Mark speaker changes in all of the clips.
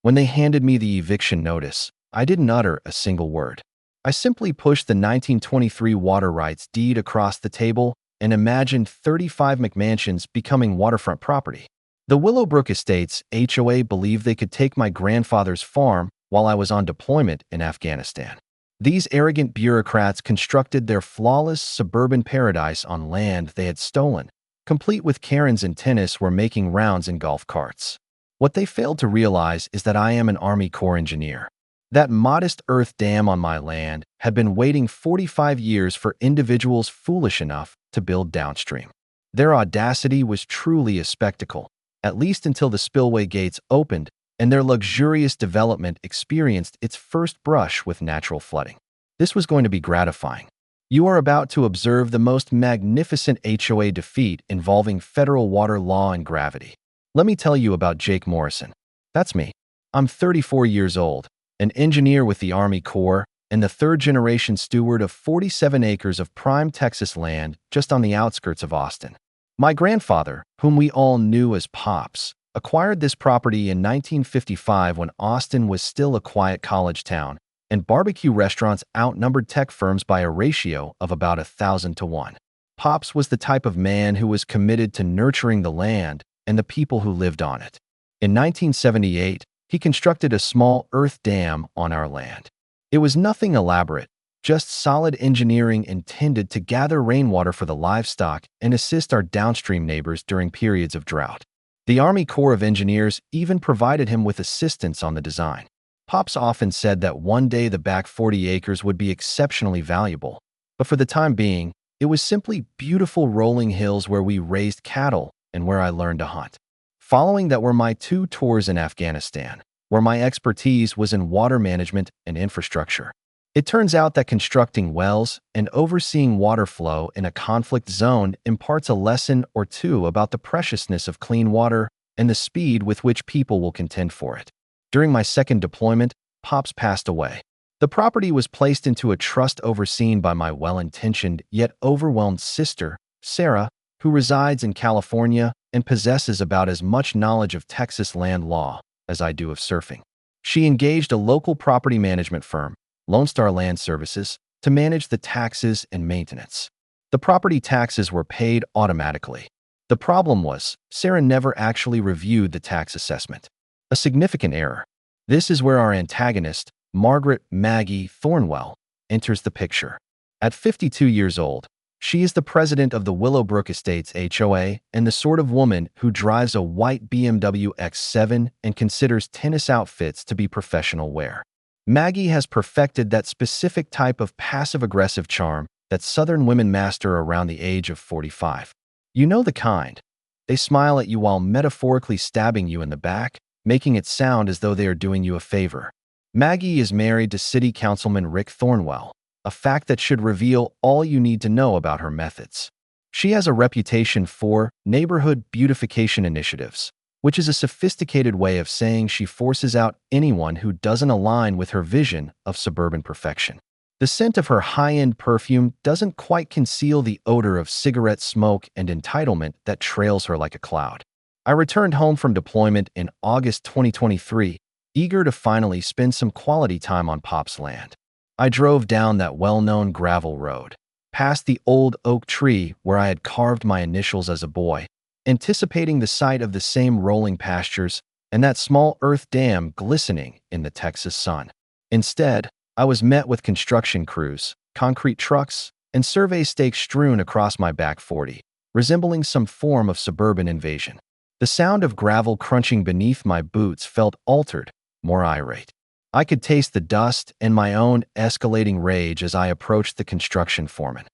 Speaker 1: When they handed me the eviction notice, I didn't utter a single word. I simply pushed the 1923 water rights deed across the table and imagined 35 McMansions becoming waterfront property. The Willowbrook Estates HOA believed they could take my grandfather's farm while I was on deployment in Afghanistan. These arrogant bureaucrats constructed their flawless suburban paradise on land they had stolen, complete with Karens and tennis were making rounds in golf carts. What they failed to realize is that I am an Army Corps engineer. That modest earth dam on my land had been waiting 45 years for individuals foolish enough to build downstream. Their audacity was truly a spectacle, at least until the spillway gates opened and their luxurious development experienced its first brush with natural flooding. This was going to be gratifying. You are about to observe the most magnificent HOA defeat involving federal water law and gravity. Let me tell you about Jake Morrison. That's me. I'm 34 years old, an engineer with the Army Corps, and the third-generation steward of 47 acres of prime Texas land just on the outskirts of Austin. My grandfather, whom we all knew as Pops, acquired this property in 1955 when Austin was still a quiet college town, and barbecue restaurants outnumbered tech firms by a ratio of about 1,000 to 1. Pops was the type of man who was committed to nurturing the land and the people who lived on it. In 1978, he constructed a small earth dam on our land. It was nothing elaborate, just solid engineering intended to gather rainwater for the livestock and assist our downstream neighbors during periods of drought. The Army Corps of Engineers even provided him with assistance on the design. Pops often said that one day the back 40 acres would be exceptionally valuable, but for the time being, it was simply beautiful rolling hills where we raised cattle and where I learned to hunt. Following that were my 2 tours in Afghanistan, where my expertise was in water management and infrastructure. It turns out that constructing wells and overseeing water flow in a conflict zone imparts a lesson or two about the preciousness of clean water and the speed with which people will contend for it. During my second deployment, Pops passed away. The property was placed into a trust overseen by my well-intentioned yet overwhelmed sister, Sarah, who resides in California and possesses about as much knowledge of Texas land law as I do of surfing. She engaged a local property management firm, Lone Star Land Services, to manage the taxes and maintenance. The property taxes were paid automatically. The problem was, Sarah never actually reviewed the tax assessment. A significant error. This is where our antagonist, Margaret Maggie Thornwell, enters the picture. At 52 years old, she is the president of the Willowbrook Estates HOA and the sort of woman who drives a white BMW X7 and considers tennis outfits to be professional wear. Maggie has perfected that specific type of passive-aggressive charm that Southern women master around the age of 45. You know the kind. They smile at you while metaphorically stabbing you in the back, making it sound as though they are doing you a favor. Maggie is married to City Councilman Rick Thornwell, a fact that should reveal all you need to know about her methods. She has a reputation for neighborhood beautification initiatives, which is a sophisticated way of saying she forces out anyone who doesn't align with her vision of suburban perfection. The scent of her high-end perfume doesn't quite conceal the odor of cigarette smoke and entitlement that trails her like a cloud. I returned home from deployment in August 2023, eager to finally spend some quality time on Pop's land. I drove down that well-known gravel road, past the old oak tree where I had carved my initials as a boy, anticipating the sight of the same rolling pastures and that small earth dam glistening in the Texas sun. Instead, I was met with construction crews, concrete trucks, and survey stakes strewn across my back 40, resembling some form of suburban invasion. The sound of gravel crunching beneath my boots felt altered, more irate. I could taste the dust and my own escalating rage as I approached the construction foreman.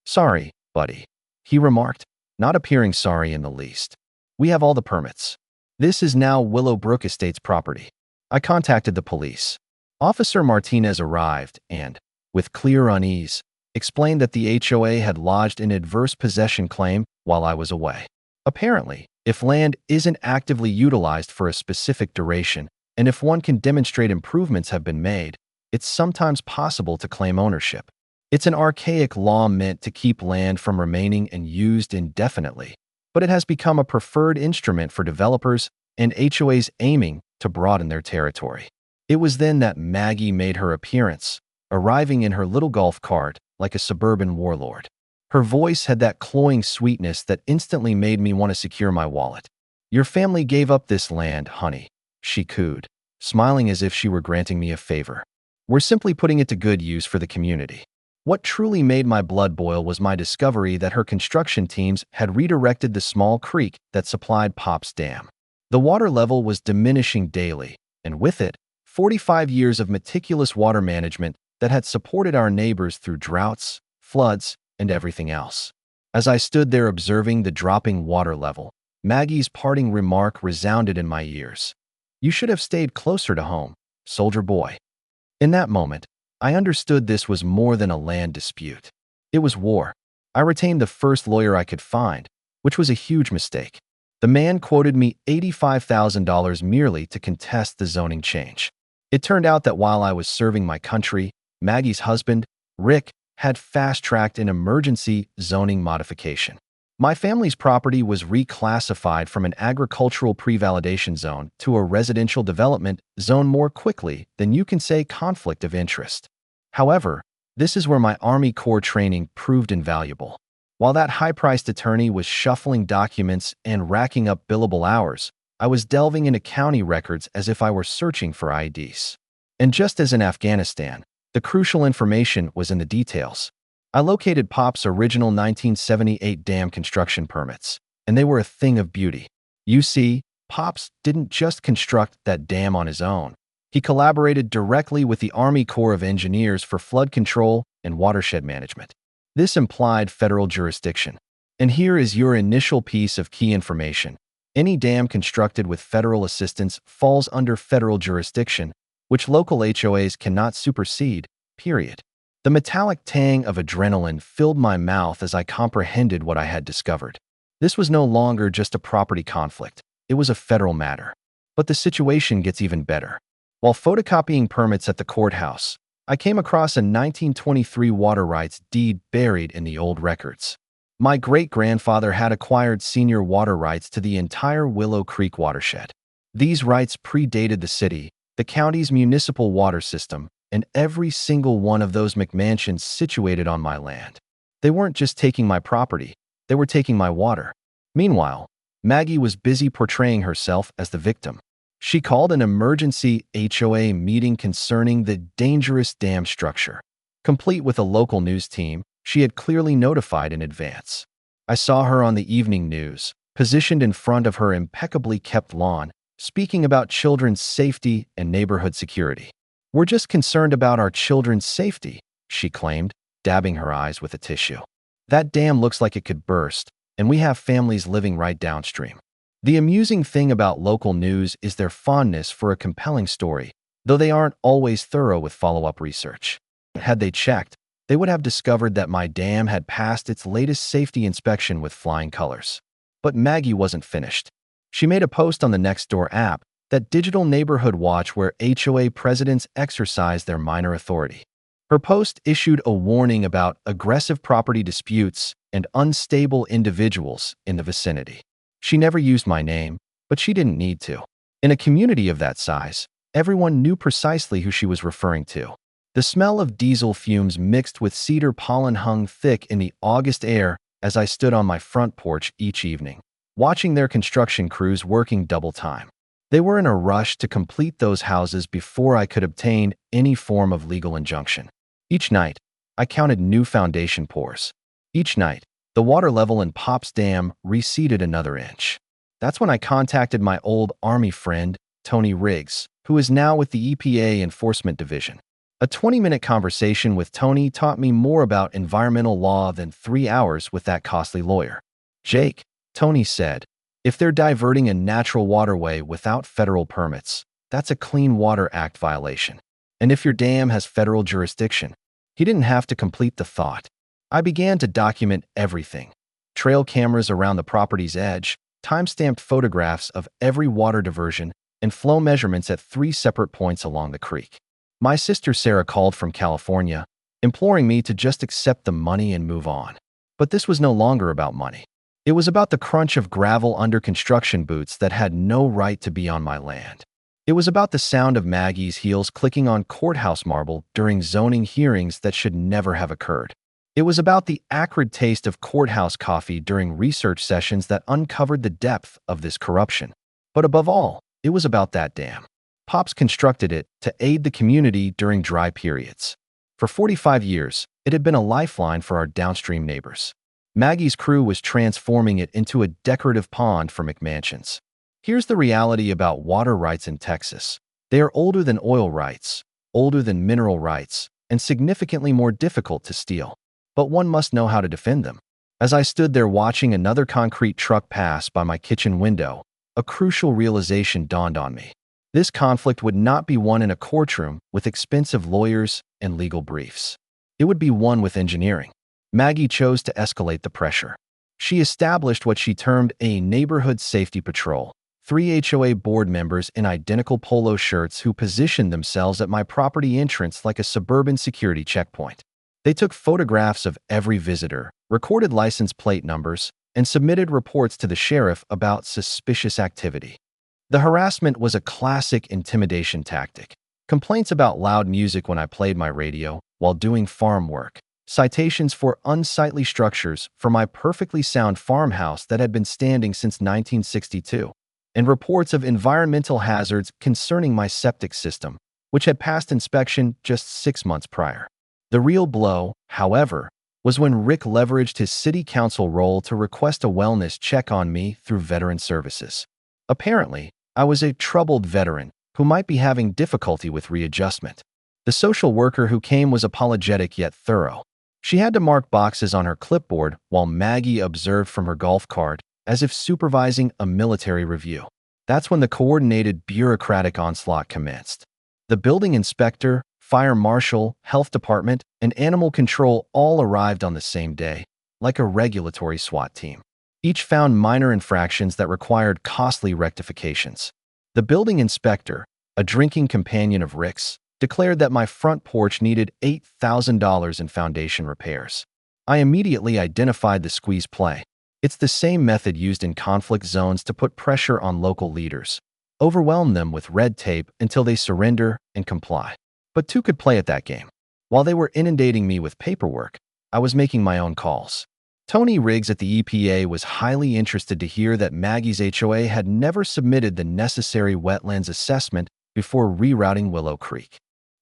Speaker 1: "Sorry, buddy," he remarked, not appearing sorry in the least. "We have all the permits. This is now Willowbrook Estates property." I contacted the police. Officer Martinez arrived and, with clear unease, explained that the HOA had lodged an adverse possession claim while I was away. Apparently, if land isn't actively utilized for a specific duration, and if one can demonstrate improvements have been made, it's sometimes possible to claim ownership. It's an archaic law meant to keep land from remaining unused indefinitely, but it has become a preferred instrument for developers and HOAs aiming to broaden their territory. It was then that Maggie made her appearance, arriving in her little golf cart like a suburban warlord. Her voice had that cloying sweetness that instantly made me want to secure my wallet. "Your family gave up this land, honey," she cooed, smiling as if she were granting me a favor. "We're simply putting it to good use for the community." What truly made my blood boil was my discovery that her construction teams had redirected the small creek that supplied Pop's dam. The water level was diminishing daily, and with it, 45 years of meticulous water management that had supported our neighbors through droughts, floods, and everything else. As I stood there observing the dropping water level, Maggie's parting remark resounded in my ears. "You should have stayed closer to home, soldier boy." In that moment, I understood this was more than a land dispute. It was war. I retained the first lawyer I could find, which was a huge mistake. The man quoted me $85,000 merely to contest the zoning change. It turned out that while I was serving my country, Maggie's husband, Rick, had fast-tracked an emergency zoning modification. My family's property was reclassified from an agricultural pre-validation zone to a residential development zone more quickly than you can say conflict of interest. However, this is where my Army Corps training proved invaluable. While that high-priced attorney was shuffling documents and racking up billable hours, I was delving into county records as if I were searching for IDs. And just as in Afghanistan, the crucial information was in the details. I located Pop's original 1978 dam construction permits, and they were a thing of beauty. You see, Pops didn't just construct that dam on his own. He collaborated directly with the Army Corps of Engineers for flood control and watershed management. This implied federal jurisdiction. And here is your initial piece of key information. Any dam constructed with federal assistance falls under federal jurisdiction, which local HOAs cannot supersede, period. The metallic tang of adrenaline filled my mouth as I comprehended what I had discovered. This was no longer just a property conflict. It was a federal matter. But the situation gets even better. While photocopying permits at the courthouse, I came across a 1923 water rights deed buried in the old records. My great-grandfather had acquired senior water rights to the entire Willow Creek watershed. These rights predated the city, the county's municipal water system, and every single one of those McMansions situated on my land. They weren't just taking my property, they were taking my water. Meanwhile, Maggie was busy portraying herself as the victim. She called an emergency HOA meeting concerning the dangerous dam structure. Complete with a local news team, she had clearly notified in advance. I saw her on the evening news, positioned in front of her impeccably kept lawn, speaking about children's safety and neighborhood security. "We're just concerned about our children's safety," she claimed, dabbing her eyes with a tissue. "That dam looks like it could burst, and we have families living right downstream." The amusing thing about local news is their fondness for a compelling story, though they aren't always thorough with follow-up research. Had they checked, they would have discovered that my dam had passed its latest safety inspection with flying colors. But Maggie wasn't finished. She made a post on the Nextdoor app, that digital neighborhood watch where HOA presidents exercise their minor authority. Her post issued a warning about aggressive property disputes and unstable individuals in the vicinity. She never used my name, but she didn't need to. In a community of that size, everyone knew precisely who she was referring to. The smell of diesel fumes mixed with cedar pollen hung thick in the August air as I stood on my front porch each evening, watching their construction crews working double time. They were in a rush to complete those houses before I could obtain any form of legal injunction. Each night, I counted new foundation pours. Each night, the water level in Pop's dam receded another inch. That's when I contacted my old Army friend, Tony Riggs, who is now with the EPA Enforcement Division. A 20-minute conversation with Tony taught me more about environmental law than 3 hours with that costly lawyer. "Jake," Tony said, "if they're diverting a natural waterway without federal permits, that's a Clean Water Act violation. And if your dam has federal jurisdiction," he didn't have to complete the thought. I began to document everything. Trail cameras around the property's edge, time-stamped photographs of every water diversion, and flow measurements at 3 separate points along the creek. My sister Sarah called from California, imploring me to just accept the money and move on. But this was no longer about money. It was about the crunch of gravel under construction boots that had no right to be on my land. It was about the sound of Maggie's heels clicking on courthouse marble during zoning hearings that should never have occurred. It was about the acrid taste of courthouse coffee during research sessions that uncovered the depth of this corruption. But above all, it was about that dam. Pops constructed it to aid the community during dry periods. For 45 years, it had been a lifeline for our downstream neighbors. Maggie's crew was transforming it into a decorative pond for McMansions. Here's the reality about water rights in Texas. They are older than oil rights, older than mineral rights, and significantly more difficult to steal. But one must know how to defend them. As I stood there watching another concrete truck pass by my kitchen window, a crucial realization dawned on me. This conflict would not be won in a courtroom with expensive lawyers and legal briefs. It would be won with engineering. Maggie chose to escalate the pressure. She established what she termed a neighborhood safety patrol, 3 HOA board members in identical polo shirts who positioned themselves at my property entrance like a suburban security checkpoint. They took photographs of every visitor, recorded license plate numbers, and submitted reports to the sheriff about suspicious activity. The harassment was a classic intimidation tactic. Complaints about loud music when I played my radio while doing farm work, citations for unsightly structures for my perfectly sound farmhouse that had been standing since 1962, and reports of environmental hazards concerning my septic system, which had passed inspection just 6 months prior. The real blow, however, was when Rick leveraged his city council role to request a wellness check on me through veteran services. Apparently, I was a troubled veteran who might be having difficulty with readjustment. The social worker who came was apologetic yet thorough. She had to mark boxes on her clipboard while Maggie observed from her golf cart as if supervising a military review. That's when the coordinated bureaucratic onslaught commenced. The building inspector, fire marshal, health department, and animal control all arrived on the same day, like a regulatory SWAT team. Each found minor infractions that required costly rectifications. The building inspector, a drinking companion of Rick's, declared that my front porch needed $8,000 in foundation repairs. I immediately identified the squeeze play. It's the same method used in conflict zones to put pressure on local leaders. Overwhelm them with red tape until they surrender and comply. But two could play at that game. While they were inundating me with paperwork, I was making my own calls. Tony Riggs at the EPA was highly interested to hear that Maggie's HOA had never submitted the necessary wetlands assessment before rerouting Willow Creek.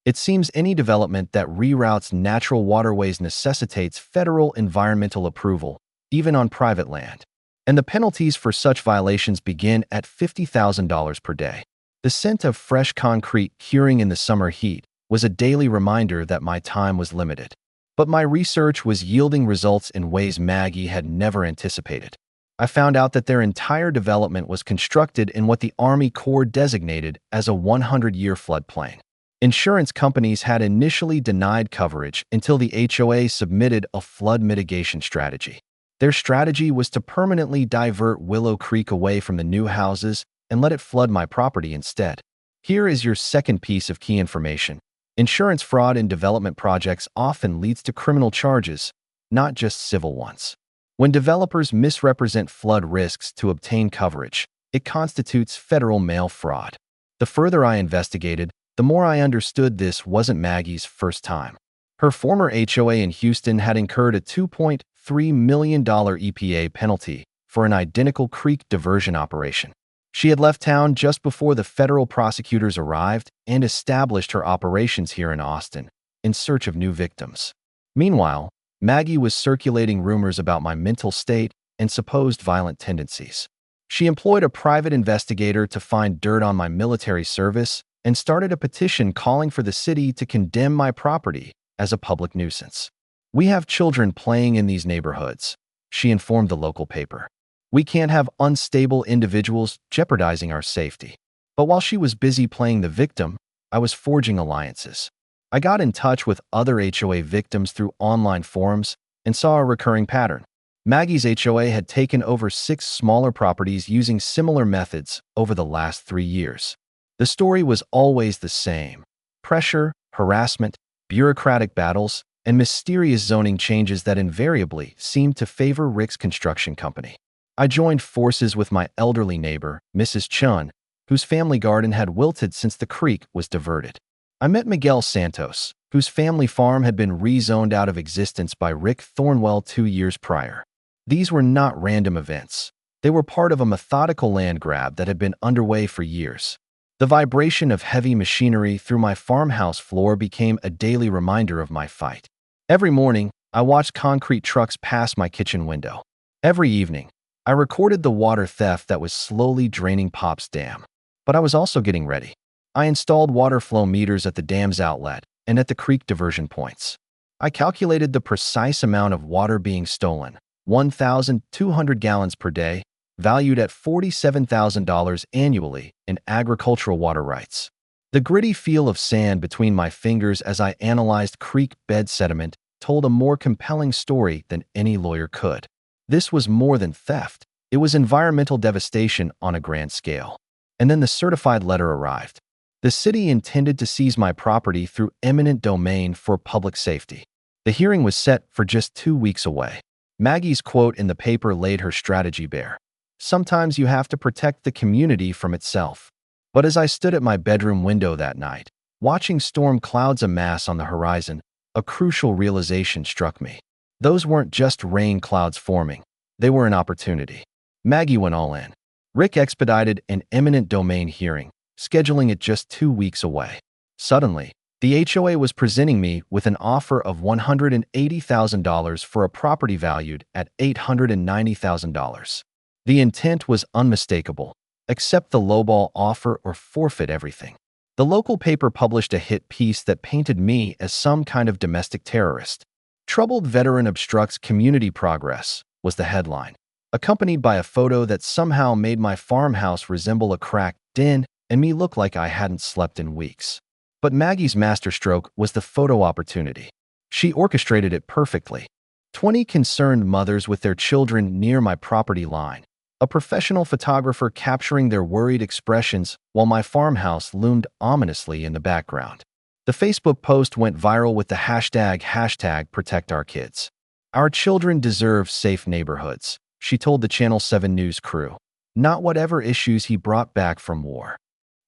Speaker 1: It seems any development that reroutes natural waterways necessitates federal environmental approval, even on private land. And the penalties for such violations begin at $50,000 per day. The scent of fresh concrete curing in the summer heat was a daily reminder that my time was limited. But my research was yielding results in ways Maggie had never anticipated. I found out that their entire development was constructed in what the Army Corps designated as a 100-year floodplain. Insurance companies had initially denied coverage until the HOA submitted a flood mitigation strategy. Their strategy was to permanently divert Willow Creek away from the new houses and let it flood my property instead. Here is your second piece of key information. Insurance fraud in development projects often leads to criminal charges, not just civil ones. When developers misrepresent flood risks to obtain coverage, it constitutes federal mail fraud. The further I investigated, the more I understood this wasn't Maggie's first time. Her former HOA in Houston had incurred a $2.3 million EPA penalty for an identical creek diversion operation. She had left town just before the federal prosecutors arrived and established her operations here in Austin, in search of new victims. Meanwhile, Maggie was circulating rumors about my mental state and supposed violent tendencies. She employed a private investigator to find dirt on my military service and started a petition calling for the city to condemn my property as a public nuisance. "We have children playing in these neighborhoods," she informed the local paper. "We can't have unstable individuals jeopardizing our safety." But while she was busy playing the victim, I was forging alliances. I got in touch with other HOA victims through online forums and saw a recurring pattern. Maggie's HOA had taken over 6 smaller properties using similar methods over the last 3 years. The story was always the same: pressure, harassment, bureaucratic battles, and mysterious zoning changes that invariably seemed to favor Rick's construction company. I joined forces with my elderly neighbor, Mrs. Chun, whose family garden had wilted since the creek was diverted. I met Miguel Santos, whose family farm had been rezoned out of existence by Rick Thornwell 2 years prior. These were not random events. They were part of a methodical land grab that had been underway for years. The vibration of heavy machinery through my farmhouse floor became a daily reminder of my fight. Every morning, I watched concrete trucks pass my kitchen window. Every evening, I recorded the water theft that was slowly draining Pop's dam. But I was also getting ready. I installed water flow meters at the dam's outlet and at the creek diversion points. I calculated the precise amount of water being stolen, 1,200 gallons per day, valued at $47,000 annually in agricultural water rights. The gritty feel of sand between my fingers as I analyzed creek bed sediment told a more compelling story than any lawyer could. This was more than theft. It was environmental devastation on a grand scale. And then the certified letter arrived. The city intended to seize my property through eminent domain for public safety. The hearing was set for just 2 weeks away. Maggie's quote in the paper laid her strategy bare. Sometimes you have to protect the community from itself. But as I stood at my bedroom window that night, watching storm clouds amass on the horizon, a crucial realization struck me. Those weren't just rain clouds forming. They were an opportunity. Maggie went all in. Rick expedited an eminent domain hearing, scheduling it just 2 weeks away. Suddenly, the HOA was presenting me with an offer of $180,000 for a property valued at $890,000. The intent was unmistakable: accept the lowball offer or forfeit everything. The local paper published a hit piece that painted me as some kind of domestic terrorist. "Troubled veteran obstructs community progress" was the headline, accompanied by a photo that somehow made my farmhouse resemble a cracked den and me look like I hadn't slept in weeks. But Maggie's masterstroke was the photo opportunity. She orchestrated it perfectly. 20 concerned mothers with their children near my property line, a professional photographer capturing their worried expressions while my farmhouse loomed ominously in the background. The Facebook post went viral with the hashtag #ProtectOurKids. "Our children deserve safe neighborhoods," she told the Channel 7 News crew. "Not whatever issues he brought back from war."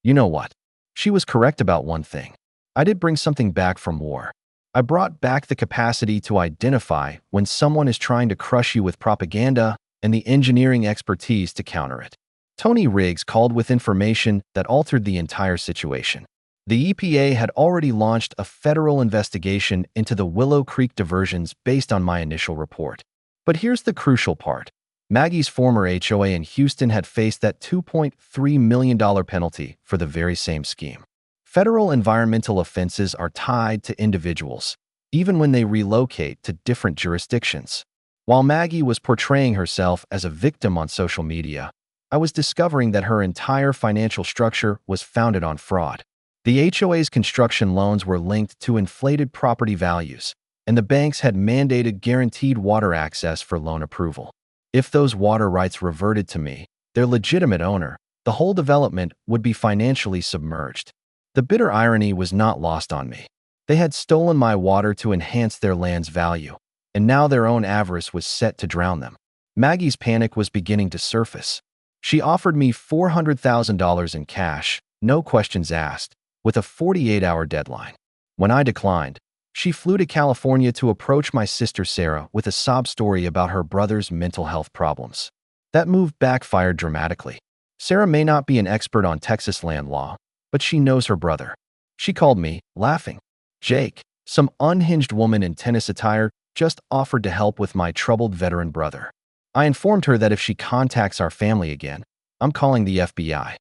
Speaker 1: You know what? She was correct about one thing. I did bring something back from war. I brought back the capacity to identify when someone is trying to crush you with propaganda and the engineering expertise to counter it. Tony Riggs called with information that altered the entire situation. The EPA had already launched a federal investigation into the Willow Creek diversions based on my initial report. But here's the crucial part. Maggie's former HOA in Houston had faced that $2.3 million penalty for the very same scheme. Federal environmental offenses are tied to individuals, even when they relocate to different jurisdictions. While Maggie was portraying herself as a victim on social media, I was discovering that her entire financial structure was founded on fraud. The HOA's construction loans were linked to inflated property values, and the banks had mandated guaranteed water access for loan approval. If those water rights reverted to me, their legitimate owner, the whole development would be financially submerged. The bitter irony was not lost on me. They had stolen my water to enhance their land's value, and now their own avarice was set to drown them. Maggie's panic was beginning to surface. She offered me $400,000 in cash, no questions asked, with a 48-hour deadline. When I declined, she flew to California to approach my sister Sarah with a sob story about her brother's mental health problems. That move backfired dramatically. Sarah may not be an expert on Texas land law, but she knows her brother. She called me, laughing. Jake, some unhinged woman in tennis attire, just offered to help with my troubled veteran brother. I informed her that if she contacts our family again, I'm calling the FBI.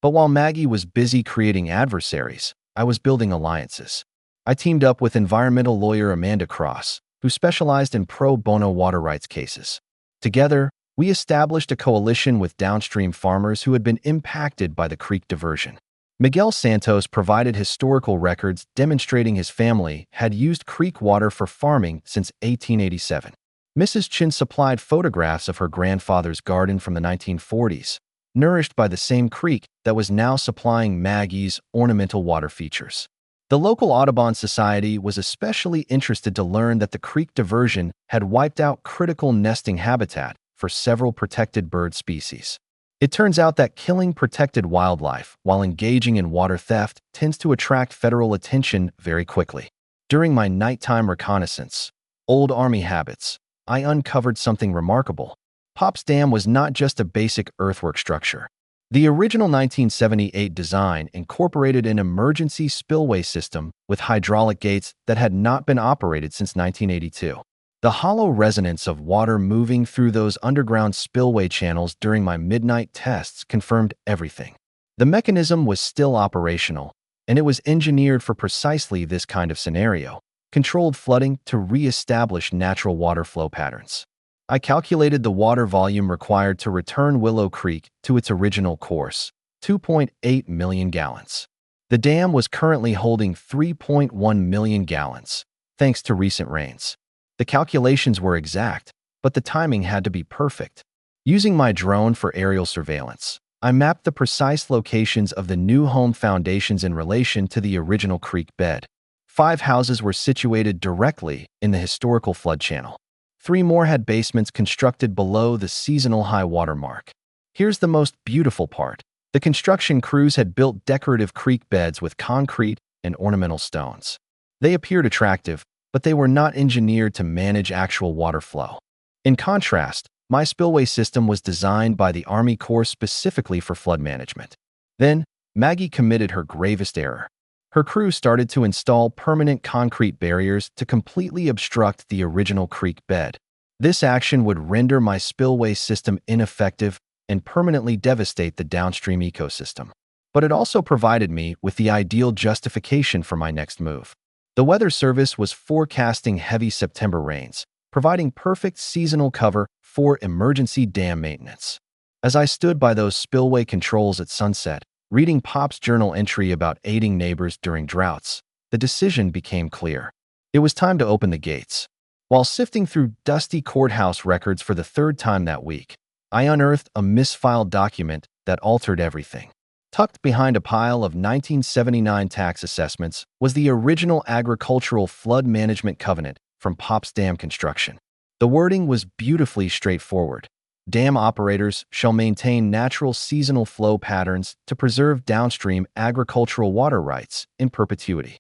Speaker 1: But while Maggie was busy creating adversaries, I was building alliances. I teamed up with environmental lawyer Amanda Cross, who specialized in pro bono water rights cases. Together, we established a coalition with downstream farmers who had been impacted by the creek diversion. Miguel Santos provided historical records demonstrating his family had used creek water for farming since 1887. Mrs. Chin supplied photographs of her grandfather's garden from the 1940s, nourished by the same creek that was now supplying Maggie's ornamental water features. The local Audubon Society was especially interested to learn that the creek diversion had wiped out critical nesting habitat for several protected bird species. It turns out that killing protected wildlife while engaging in water theft tends to attract federal attention very quickly. During my nighttime reconnaissance, old Army habits, I uncovered something remarkable. Pop's Dam was not just a basic earthwork structure. The original 1978 design incorporated an emergency spillway system with hydraulic gates that had not been operated since 1982. The hollow resonance of water moving through those underground spillway channels during my midnight tests confirmed everything. The mechanism was still operational, and it was engineered for precisely this kind of scenario, controlled flooding to re-establish natural water flow patterns. I calculated the water volume required to return Willow Creek to its original course, 2.8 million gallons. The dam was currently holding 3.1 million gallons, thanks to recent rains. The calculations were exact, but the timing had to be perfect. Using my drone for aerial surveillance, I mapped the precise locations of the new home foundations in relation to the original creek bed. 5 houses were situated directly in the historical flood channel. 3 more had basements constructed below the seasonal high water mark. Here's the most beautiful part. The construction crews had built decorative creek beds with concrete and ornamental stones. They appeared attractive, but they were not engineered to manage actual water flow. In contrast, my spillway system was designed by the Army Corps specifically for flood management. Then, Maggie committed her gravest error. Her crew started to install permanent concrete barriers to completely obstruct the original creek bed. This action would render my spillway system ineffective and permanently devastate the downstream ecosystem. But it also provided me with the ideal justification for my next move. The Weather Service was forecasting heavy September rains, providing perfect seasonal cover for emergency dam maintenance. As I stood by those spillway controls at sunset, reading Pop's journal entry about aiding neighbors during droughts, the decision became clear. It was time to open the gates. While sifting through dusty courthouse records for the 3rd time that week, I unearthed a misfiled document that altered everything. Tucked behind a pile of 1979 tax assessments was the original agricultural flood management covenant from Pop's Dam construction. The wording was beautifully straightforward. Dam operators shall maintain natural seasonal flow patterns to preserve downstream agricultural water rights in perpetuity.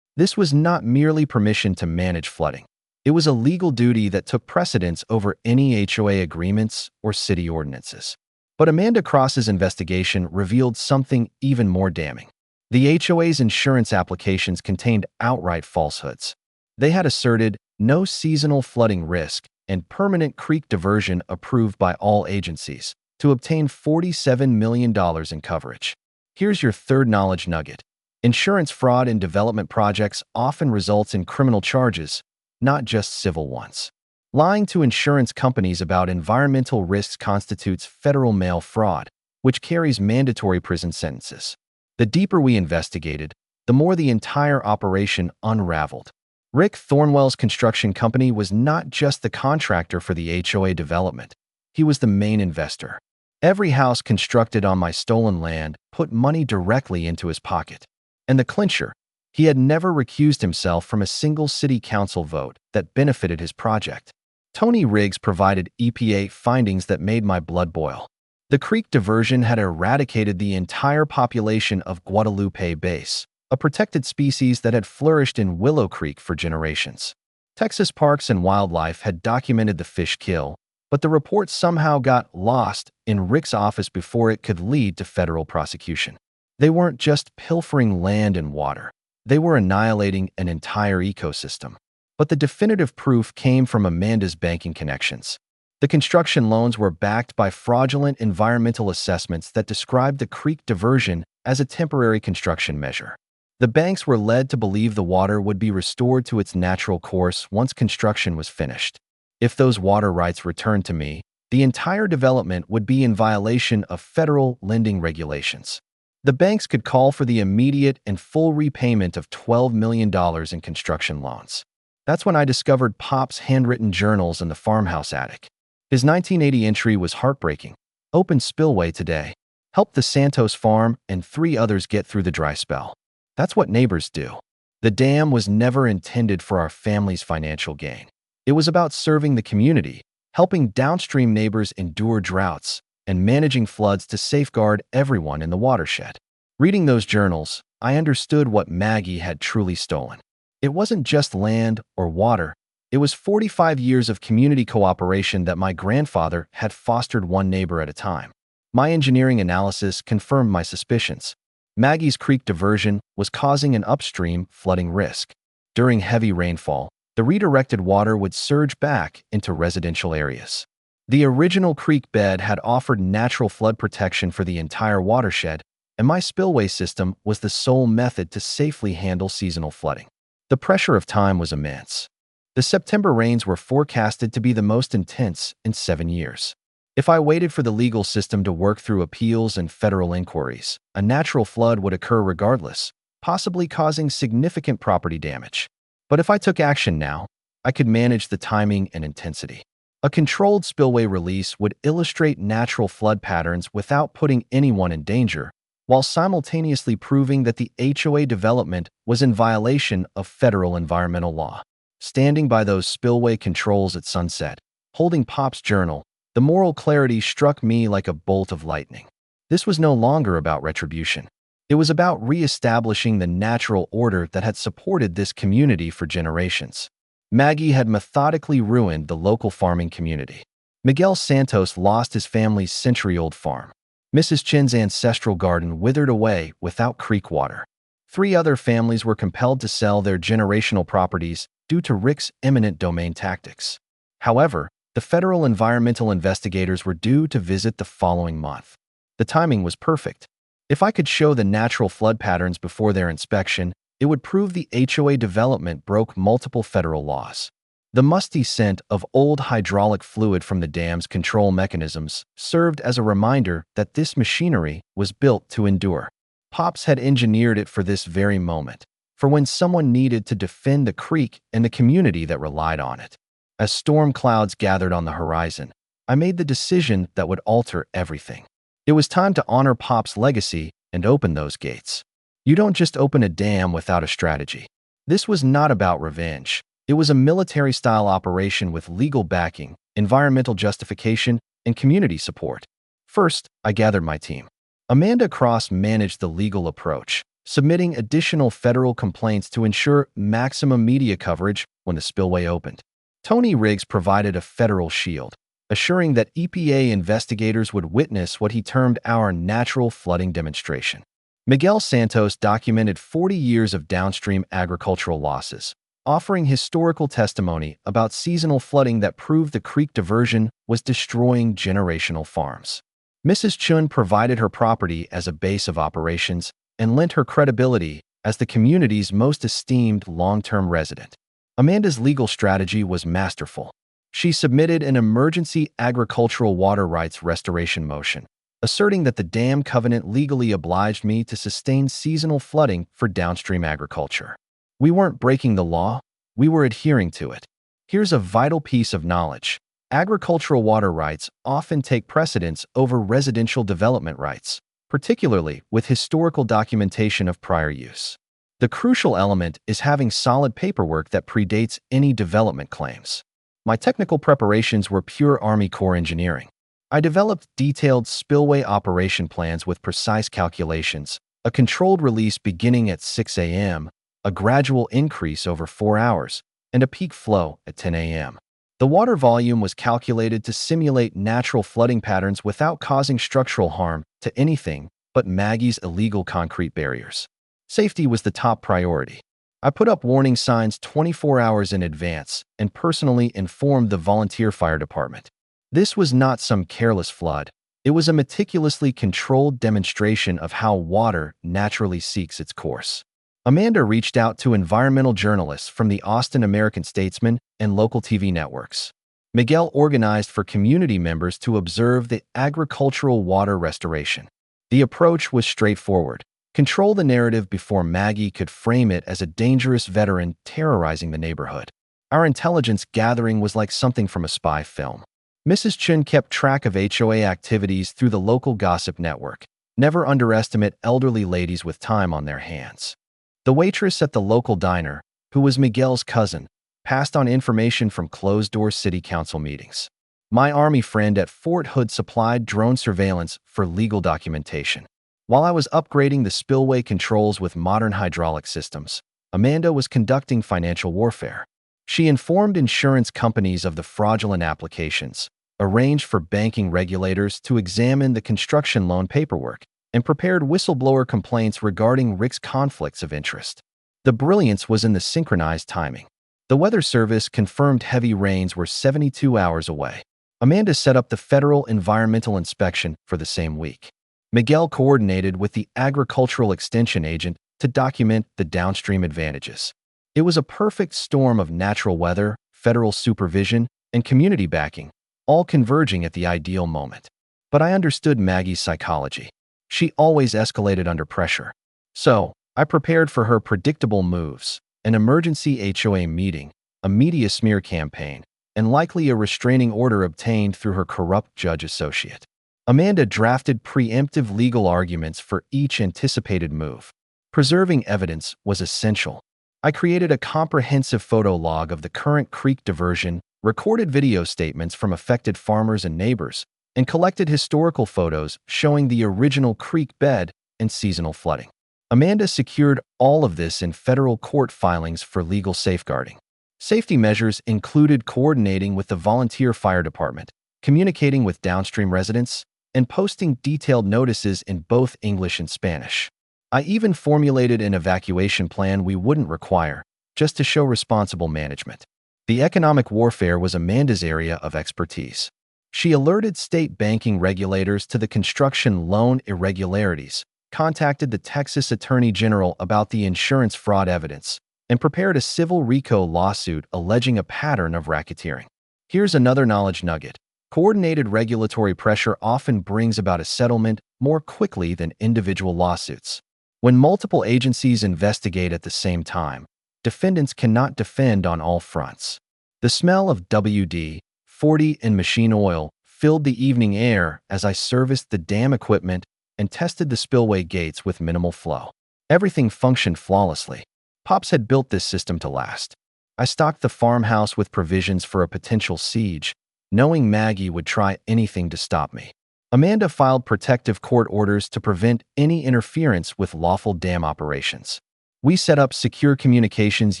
Speaker 1: This was not merely permission to manage flooding. It was a legal duty that took precedence over any HOA agreements or city ordinances. But Amanda Cross's investigation revealed something even more damning. The HOA's insurance applications contained outright falsehoods. They had asserted no seasonal flooding risk and permanent creek diversion approved by all agencies to obtain $47 million in coverage. Here's your third knowledge nugget. Insurance fraud in development projects often results in criminal charges, not just civil ones. Lying to insurance companies about environmental risks constitutes federal mail fraud, which carries mandatory prison sentences. The deeper we investigated, the more the entire operation unraveled. Rick Thornwell's construction company was not just the contractor for the HOA development. He was the main investor. Every house constructed on my stolen land put money directly into his pocket. And the clincher, he had never recused himself from a single city council vote that benefited his project. Tony Riggs provided EPA findings that made my blood boil. The creek diversion had eradicated the entire population of Guadalupe bass, a protected species that had flourished in Willow Creek for generations. Texas Parks and Wildlife had documented the fish kill, but the report somehow got lost in Rick's office before it could lead to federal prosecution. They weren't just pilfering land and water. They were annihilating an entire ecosystem. But the definitive proof came from Amanda's banking connections. The construction loans were backed by fraudulent environmental assessments that described the creek diversion as a temporary construction measure. The banks were led to believe the water would be restored to its natural course once construction was finished. If those water rights returned to me, the entire development would be in violation of federal lending regulations. The banks could call for the immediate and full repayment of $12 million in construction loans. That's when I discovered Pop's handwritten journals in the farmhouse attic. His 1980 entry was heartbreaking. Open spillway today. Helped the Santos farm and 3 others get through the dry spell. That's what neighbors do. The dam was never intended for our family's financial gain. It was about serving the community, helping downstream neighbors endure droughts, and managing floods to safeguard everyone in the watershed. Reading those journals, I understood what Maggie had truly stolen. It wasn't just land or water. It was 45 years of community cooperation that my grandfather had fostered one neighbor at a time. My engineering analysis confirmed my suspicions. Maggie's creek diversion was causing an upstream flooding risk. During heavy rainfall, the redirected water would surge back into residential areas. The original creek bed had offered natural flood protection for the entire watershed, and my spillway system was the sole method to safely handle seasonal flooding. The pressure of time was immense. The September rains were forecasted to be the most intense in 7 years. If I waited for the legal system to work through appeals and federal inquiries, a natural flood would occur regardless, possibly causing significant property damage. But if I took action now, I could manage the timing and intensity. A controlled spillway release would illustrate natural flood patterns without putting anyone in danger, while simultaneously proving that the HOA development was in violation of federal environmental law. Standing by those spillway controls at sunset, holding Pop's journal, the moral clarity struck me like a bolt of lightning. This was no longer about retribution. It was about reestablishing the natural order that had supported this community for generations. Maggie had methodically ruined the local farming community. Miguel Santos lost his family's century-old farm. Mrs. Chin's ancestral garden withered away without creek water. 3 other families were compelled to sell their generational properties due to Rick's eminent domain tactics. However, the federal environmental investigators were due to visit the following month. The timing was perfect. If I could show the natural flood patterns before their inspection, it would prove the HOA development broke multiple federal laws. The musty scent of old hydraulic fluid from the dam's control mechanisms served as a reminder that this machinery was built to endure. Pops had engineered it for this very moment, for when someone needed to defend the creek and the community that relied on it. As storm clouds gathered on the horizon, I made the decision that would alter everything. It was time to honor Pop's legacy and open those gates. You don't just open a dam without a strategy. This was not about revenge. It was a military-style operation with legal backing, environmental justification, and community support. First, I gathered my team. Amanda Cross managed the legal approach, submitting additional federal complaints to ensure maximum media coverage when the spillway opened. Tony Riggs provided a federal shield, assuring that EPA investigators would witness what he termed our natural flooding demonstration. Miguel Santos documented 40 years of downstream agricultural losses, offering historical testimony about seasonal flooding that proved the creek diversion was destroying generational farms. Mrs. Chun provided her property as a base of operations and lent her credibility as the community's most esteemed long-term resident. Amanda's legal strategy was masterful. She submitted an emergency agricultural water rights restoration motion, asserting that the dam covenant legally obliged me to sustain seasonal flooding for downstream agriculture. We weren't breaking the law, we were adhering to it. Here's a vital piece of knowledge. Agricultural water rights often take precedence over residential development rights, particularly with historical documentation of prior use. The crucial element is having solid paperwork that predates any development claims. My technical preparations were pure Army Corps engineering. I developed detailed spillway operation plans with precise calculations, a controlled release beginning at 6 a.m., a gradual increase over 4 hours, and a peak flow at 10 a.m. The water volume was calculated to simulate natural flooding patterns without causing structural harm to anything but Maggie's illegal concrete barriers. Safety was the top priority. I put up warning signs 24 hours in advance and personally informed the volunteer fire department. This was not some careless flood. It was a meticulously controlled demonstration of how water naturally seeks its course. Amanda reached out to environmental journalists from the Austin American-Statesman and local TV networks. Miguel organized for community members to observe the agricultural water restoration. The approach was straightforward. Control the narrative before Maggie could frame it as a dangerous veteran terrorizing the neighborhood. Our intelligence gathering was like something from a spy film. Mrs. Chun kept track of HOA activities through the local gossip network. Never underestimate elderly ladies with time on their hands. The waitress at the local diner, who was Miguel's cousin, passed on information from closed-door city council meetings. My Army friend at Fort Hood supplied drone surveillance for legal documentation. While I was upgrading the spillway controls with modern hydraulic systems, Amanda was conducting financial warfare. She informed insurance companies of the fraudulent applications, arranged for banking regulators to examine the construction loan paperwork, and prepared whistleblower complaints regarding Rick's conflicts of interest. The brilliance was in the synchronized timing. The Weather Service confirmed heavy rains were 72 hours away. Amanda set up the Federal Environmental Inspection for the same week. Miguel coordinated with the Agricultural Extension Agent to document the downstream advantages. It was a perfect storm of natural weather, federal supervision, and community backing, all converging at the ideal moment. But I understood Maggie's psychology. She always escalated under pressure. So, I prepared for her predictable moves, an emergency HOA meeting, a media smear campaign, and likely a restraining order obtained through her corrupt judge associate. Amanda drafted preemptive legal arguments for each anticipated move. Preserving evidence was essential. I created a comprehensive photo log of the current creek diversion, recorded video statements from affected farmers and neighbors, and collected historical photos showing the original creek bed and seasonal flooding. Amanda secured all of this in federal court filings for legal safeguarding. Safety measures included coordinating with the volunteer fire department, communicating with downstream residents, and posting detailed notices in both English and Spanish. I even formulated an evacuation plan we wouldn't require, just to show responsible management. The economic warfare was Amanda's area of expertise. She alerted state banking regulators to the construction loan irregularities, contacted the Texas Attorney General about the insurance fraud evidence, and prepared a civil RICO lawsuit alleging a pattern of racketeering. Here's another knowledge nugget. Coordinated regulatory pressure often brings about a settlement more quickly than individual lawsuits. When multiple agencies investigate at the same time, defendants cannot defend on all fronts. The smell of WD-40 and machine oil filled the evening air as I serviced the dam equipment and tested the spillway gates with minimal flow. Everything functioned flawlessly. Pops had built this system to last. I stocked the farmhouse with provisions for a potential siege, knowing Maggie would try anything to stop me. Amanda filed protective court orders to prevent any interference with lawful dam operations. We set up secure communications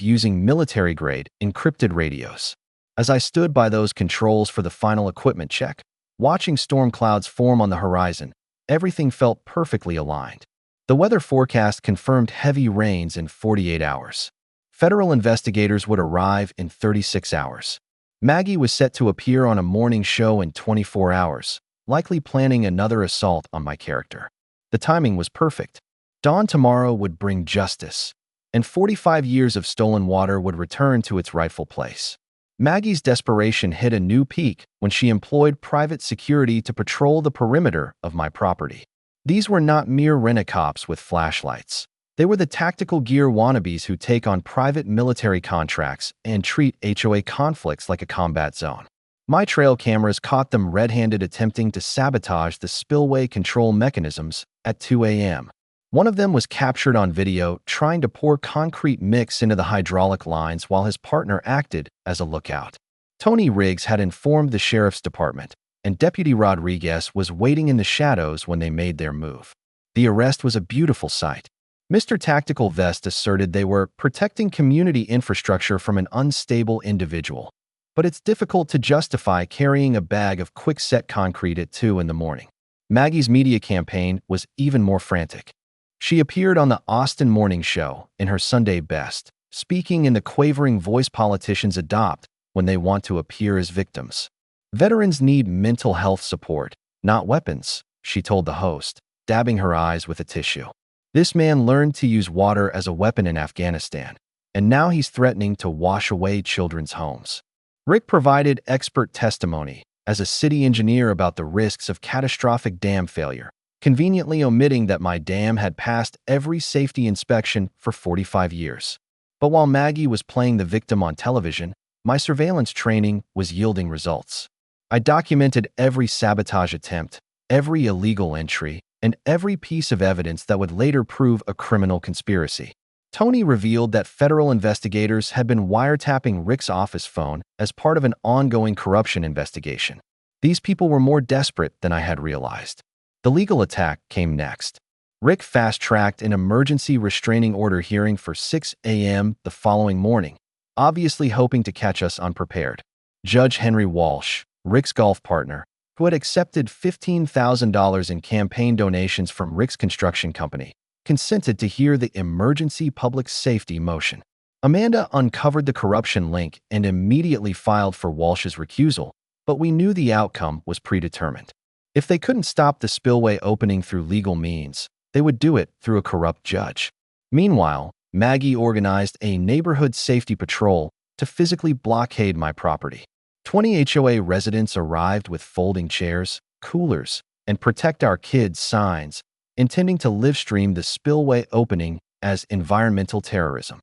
Speaker 1: using military-grade, encrypted radios. As I stood by those controls for the final equipment check, watching storm clouds form on the horizon, everything felt perfectly aligned. The weather forecast confirmed heavy rains in 48 hours. Federal investigators would arrive in 36 hours. Maggie was set to appear on a morning show in 24 hours, likely planning another assault on my character. The timing was perfect. Dawn tomorrow would bring justice, and 45 years of stolen water would return to its rightful place. Maggie's desperation hit a new peak when she employed private security to patrol the perimeter of my property. These were not mere rent-a-cops with flashlights. They were the tactical gear wannabes who take on private military contracts and treat HOA conflicts like a combat zone. My trail cameras caught them red-handed attempting to sabotage the spillway control mechanisms at 2 a.m. One of them was captured on video trying to pour concrete mix into the hydraulic lines while his partner acted as a lookout. Tony Riggs had informed the sheriff's department, and Deputy Rodriguez was waiting in the shadows when they made their move. The arrest was a beautiful sight. Mr. Tactical Vest asserted they were protecting community infrastructure from an unstable individual, but it's difficult to justify carrying a bag of quick-set concrete at 2 in the morning. Maggie's media campaign was even more frantic. She appeared on the Austin Morning Show in her Sunday best, speaking in the quavering voice politicians adopt when they want to appear as victims. Veterans need mental health support, not weapons, she told the host, dabbing her eyes with a tissue. This man learned to use water as a weapon in Afghanistan, and now he's threatening to wash away children's homes. Rick provided expert testimony as a city engineer about the risks of catastrophic dam failure, conveniently omitting that my dam had passed every safety inspection for 45 years. But while Maggie was playing the victim on television, my surveillance training was yielding results. I documented every sabotage attempt, every illegal entry, and every piece of evidence that would later prove a criminal conspiracy. Tony revealed that federal investigators had been wiretapping Rick's office phone as part of an ongoing corruption investigation. These people were more desperate than I had realized. The legal attack came next. Rick fast-tracked an emergency restraining order hearing for 6 a.m. the following morning, obviously hoping to catch us unprepared. Judge Henry Walsh, Rick's golf partner, who had accepted $15,000 in campaign donations from Rick's construction company, consented to hear the emergency public safety motion. Amanda uncovered the corruption link and immediately filed for Walsh's recusal, but we knew the outcome was predetermined. If they couldn't stop the spillway opening through legal means, they would do it through a corrupt judge. Meanwhile, Maggie organized a neighborhood safety patrol to physically blockade my property. 20 HOA residents arrived with folding chairs, coolers, and "Protect Our Kids" signs, intending to live-stream the spillway opening as environmental terrorism.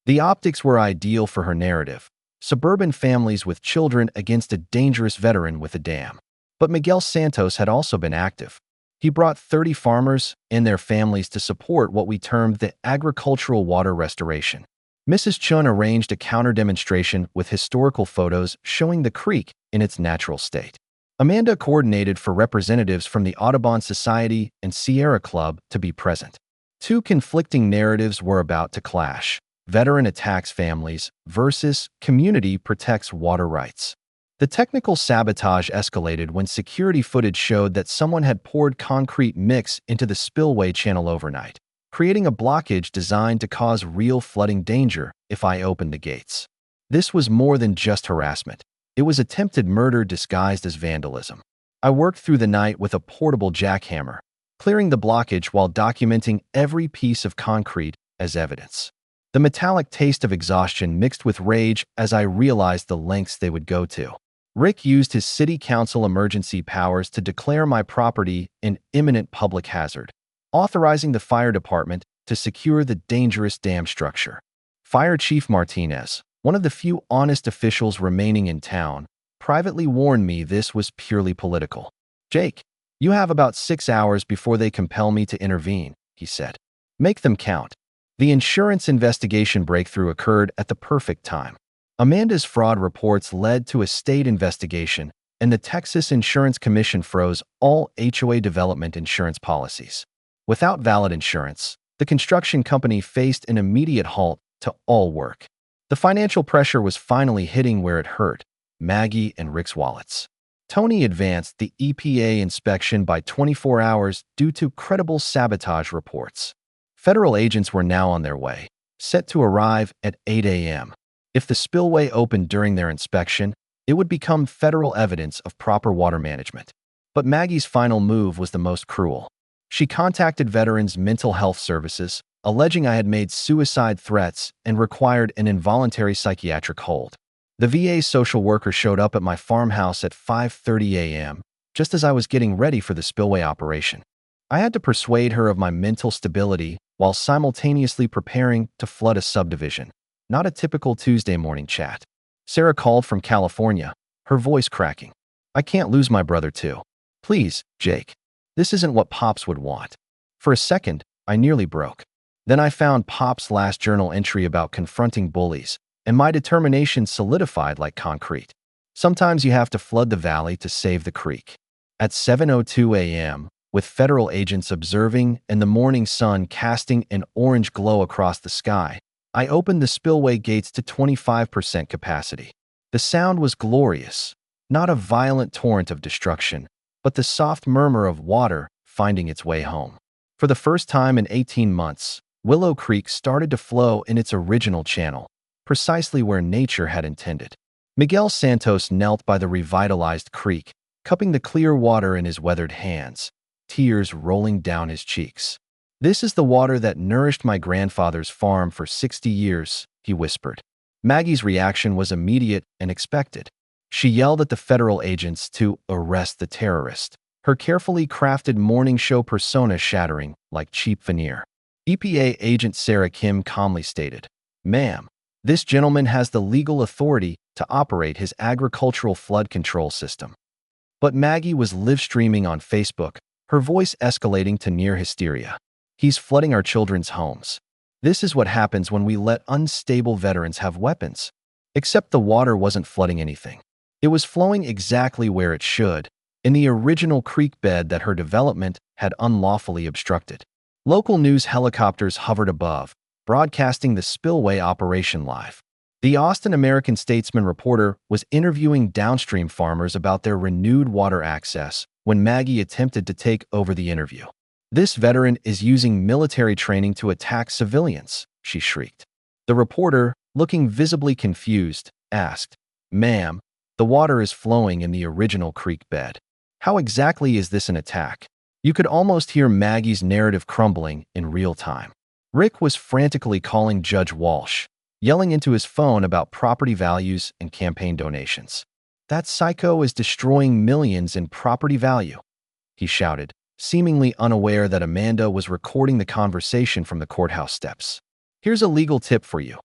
Speaker 1: The optics were ideal for her narrative: suburban families with children against a dangerous veteran with a dam. But Miguel Santos had also been active. He brought 30 farmers and their families to support what we termed the agricultural water restoration. Mrs. Chun arranged a counter-demonstration with historical photos showing the creek in its natural state. Amanda coordinated for representatives from the Audubon Society and Sierra Club to be present. Two conflicting narratives were about to clash: veteran attacks families versus community protects water rights. The technical sabotage escalated when security footage showed that someone had poured concrete mix into the spillway channel overnight, creating a blockage designed to cause real flooding danger if I opened the gates. This was more than just harassment. It was attempted murder disguised as vandalism. I worked through the night with a portable jackhammer, clearing the blockage while documenting every piece of concrete as evidence. The metallic taste of exhaustion mixed with rage as I realized the lengths they would go to. Rick used his city council emergency powers to declare my property an imminent public hazard, authorizing the fire department to secure the dangerous dam structure. Fire Chief Martinez, one of the few honest officials remaining in town, privately warned me this was purely political. "Jake, you have about 6 hours before they compel me to intervene," he said. "Make them count." The insurance investigation breakthrough occurred at the perfect time. Amanda's fraud reports led to a state investigation, and the Texas Insurance Commission froze all HOA development insurance policies. Without valid insurance, the construction company faced an immediate halt to all work. The financial pressure was finally hitting where it hurt: Maggie and Rick's wallets. Tony advanced the EPA inspection by 24 hours due to credible sabotage reports. Federal agents were now on their way, set to arrive at 8 a.m. If the spillway opened during their inspection, it would become federal evidence of proper water management. But Maggie's final move was the most cruel. She contacted Veterans Mental Health Services, alleging I had made suicide threats and required an involuntary psychiatric hold. The VA social worker showed up at my farmhouse at 5:30 a.m., just as I was getting ready for the spillway operation. I had to persuade her of my mental stability while simultaneously preparing to flood a subdivision. Not a typical Tuesday morning chat. Sarah called from California, her voice cracking. "I can't lose my brother too. Please, Jake. This isn't what Pops would want." For a second, I nearly broke. Then I found Pop's last journal entry about confronting bullies, and my determination solidified like concrete. Sometimes you have to flood the valley to save the creek. At 7:02 a.m., with federal agents observing and the morning sun casting an orange glow across the sky, I opened the spillway gates to 25% capacity. The sound was glorious, not a violent torrent of destruction, but the soft murmur of water finding its way home. For the first time in 18 months, Willow Creek started to flow in its original channel, precisely where nature had intended. Miguel Santos knelt by the revitalized creek, cupping the clear water in his weathered hands, tears rolling down his cheeks. "This is the water that nourished my grandfather's farm for 60 years, he whispered. Maggie's reaction was immediate and expected. She yelled at the federal agents to arrest the terrorist, her carefully crafted morning show persona shattering like cheap veneer. EPA agent Sarah Kim calmly stated, "Ma'am, this gentleman has the legal authority to operate his agricultural flood control system." But Maggie was live-streaming on Facebook, her voice escalating to near hysteria. "He's flooding our children's homes. This is what happens when we let unstable veterans have weapons." Except the water wasn't flooding anything. It was flowing exactly where it should, in the original creek bed that her development had unlawfully obstructed. Local news helicopters hovered above, broadcasting the spillway operation live. The Austin American-Statesman reporter was interviewing downstream farmers about their renewed water access when Maggie attempted to take over the interview. "This veteran is using military training to attack civilians," she shrieked. The reporter, looking visibly confused, asked, "Ma'am, the water is flowing in the original creek bed. How exactly is this an attack?" You could almost hear Maggie's narrative crumbling in real time. Rick was frantically calling Judge Walsh, yelling into his phone about property values and campaign donations. "That psycho is destroying millions in property value," he shouted, seemingly unaware that Amanda was recording the conversation from the courthouse steps. "Here's a legal tip for you.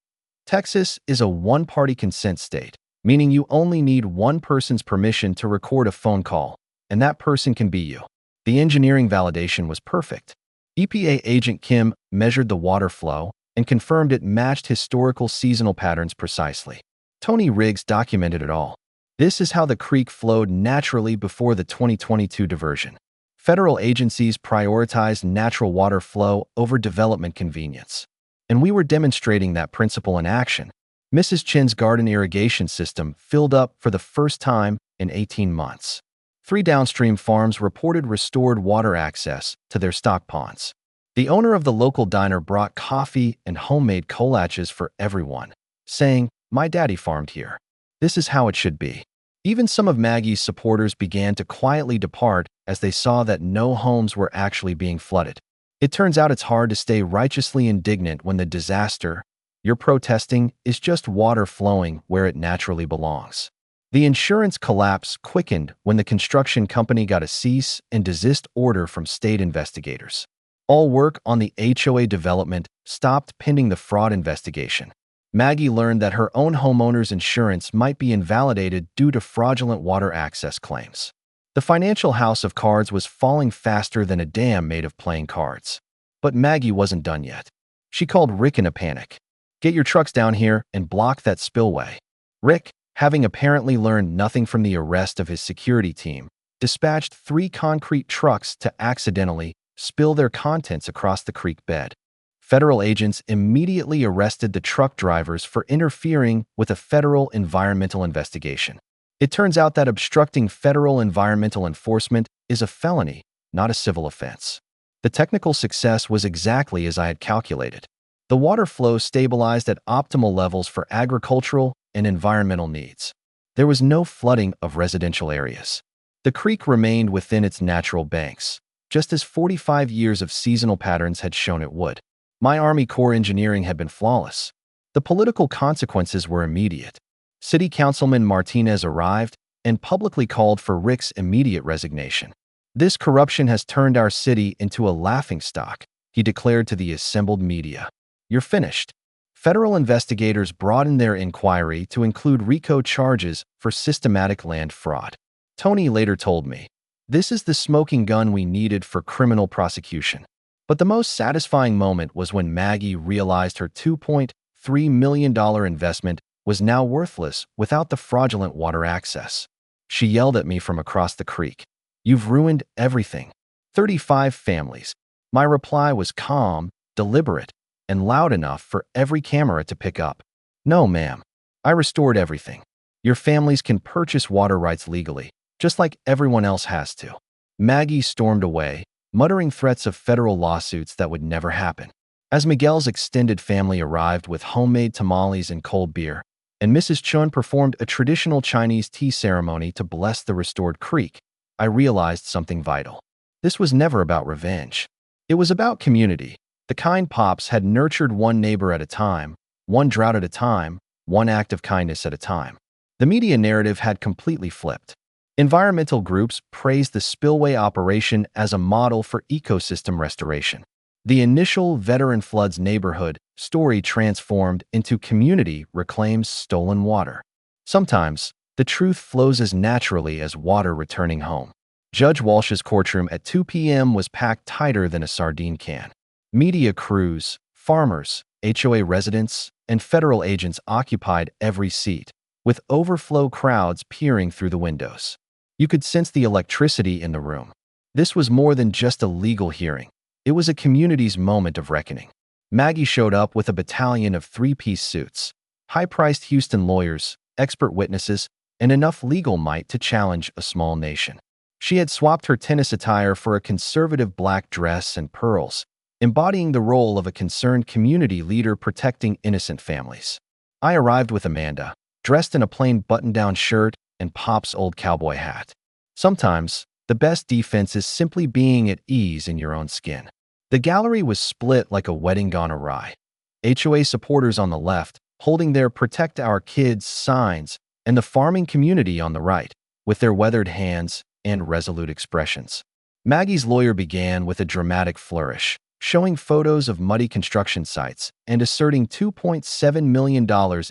Speaker 1: Texas is a one-party consent state, meaning you only need one person's permission to record a phone call, and that person can be you." The engineering validation was perfect. EPA agent Kim measured the water flow and confirmed it matched historical seasonal patterns precisely. Tony Riggs documented it all. This is how the creek flowed naturally before the 2022 diversion. Federal agencies prioritized natural water flow over development convenience. And we were demonstrating that principle in action. Mrs. Chin's garden irrigation system filled up for the first time in 18 months. 3 downstream farms reported restored water access to their stock ponds. The owner of the local diner brought coffee and homemade collages for everyone, saying, "My daddy farmed here. This is how it should be." Even some of Maggie's supporters began to quietly depart as they saw that no homes were actually being flooded. It turns out it's hard to stay righteously indignant when the disaster you're protesting is just water flowing where it naturally belongs. The insurance collapse quickened when the construction company got a cease and desist order from state investigators. All work on the HOA development stopped pending the fraud investigation. Maggie learned that her own homeowner's insurance might be invalidated due to fraudulent water access claims. The financial house of cards was falling faster than a dam made of playing cards. But Maggie wasn't done yet. She called Rick in a panic. "Get your trucks down here and block that spillway." Rick, having apparently learned nothing from the arrest of his security team, dispatched 3 concrete trucks to accidentally spill their contents across the creek bed. Federal agents immediately arrested the truck drivers for interfering with a federal environmental investigation. It turns out that obstructing federal environmental enforcement is a felony, not a civil offense. The technical success was exactly as I had calculated. The water flow stabilized at optimal levels for agricultural and environmental needs. There was no flooding of residential areas. The creek remained within its natural banks, just as 45 years of seasonal patterns had shown it would. My Army Corps engineering had been flawless. The political consequences were immediate. City Councilman Martinez arrived and publicly called for Rick's immediate resignation. "This corruption has turned our city into a laughingstock," he declared to the assembled media. "You're finished." Federal investigators broadened their inquiry to include RICO charges for systematic land fraud. Tony later told me, "This is the smoking gun we needed for criminal prosecution." But the most satisfying moment was when Maggie realized her $2.3 million investment was now worthless without the fraudulent water access. She yelled at me from across the creek, "You've ruined everything. 35 families." My reply was calm, deliberate, and loud enough for every camera to pick up. "No, ma'am. I restored everything. Your families can purchase water rights legally, just like everyone else has to." Maggie stormed away, muttering threats of federal lawsuits that would never happen. As Miguel's extended family arrived with homemade tamales and cold beer, and Mrs. Chun performed a traditional Chinese tea ceremony to bless the restored creek, I realized something vital. This was never about revenge. It was about community. The kind Pops had nurtured one neighbor at a time, one drought at a time, one act of kindness at a time. The media narrative had completely flipped. Environmental groups praised the spillway operation as a model for ecosystem restoration. The initial Veteran Floods neighborhood story transformed into community reclaims stolen water. Sometimes, the truth flows as naturally as water returning home. Judge Walsh's courtroom at 2 p.m. was packed tighter than a sardine can. Media crews, farmers, HOA residents, and federal agents occupied every seat. with overflow crowds peering through the windows. You could sense the electricity in the room. This was more than just a legal hearing. It was a community's moment of reckoning. Maggie showed up with a battalion of three-piece suits, high-priced Houston lawyers, expert witnesses, and enough legal might to challenge a small nation. She had swapped her tennis attire for a conservative black dress and pearls, embodying the role of a concerned community leader protecting innocent families. I arrived with Amanda, dressed in a plain button-down shirt and Pop's old cowboy hat. Sometimes, the best defense is simply being at ease in your own skin. The gallery was split like a wedding gone awry. HOA supporters on the left, holding their Protect Our Kids signs, and the farming community on the right, with their weathered hands and resolute expressions. Maggie's lawyer began with a dramatic flourish, showing photos of muddy construction sites and asserting $2.7 million